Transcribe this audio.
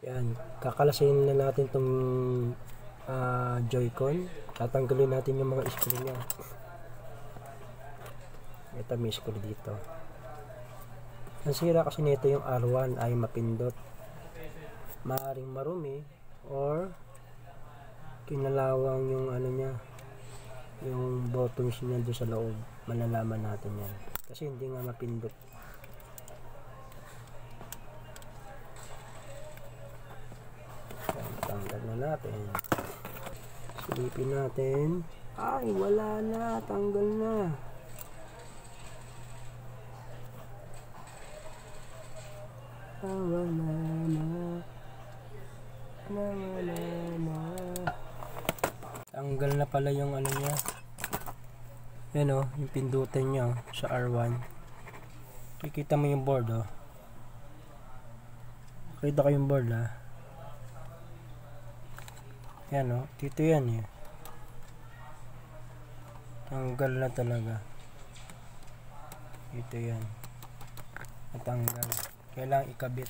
Yan, kakalasin na natin itong Joy-Con. Tatanggalin natin yung mga screw nya. Ito may screw dito. Ang sira kasi nito yung R1 ay mapindot. Maaring marumi or kinalawang yung ano nya, yung buttons nya doon sa loob. Malalaman natin yan kasi hindi nga mapindot. Tanggal na natin, silipin natin. Ay wala na, tanggal na. Wala na, wala na. Tanggal na pala yung ano nya. Yan o, yung pindutan nya sa R1. Kikita mo yung board o. Kita ko yung board ha. Yan o, dito yan eh. Tanggal na talaga. Ito yan. Natanggal. Kailangan ikabit.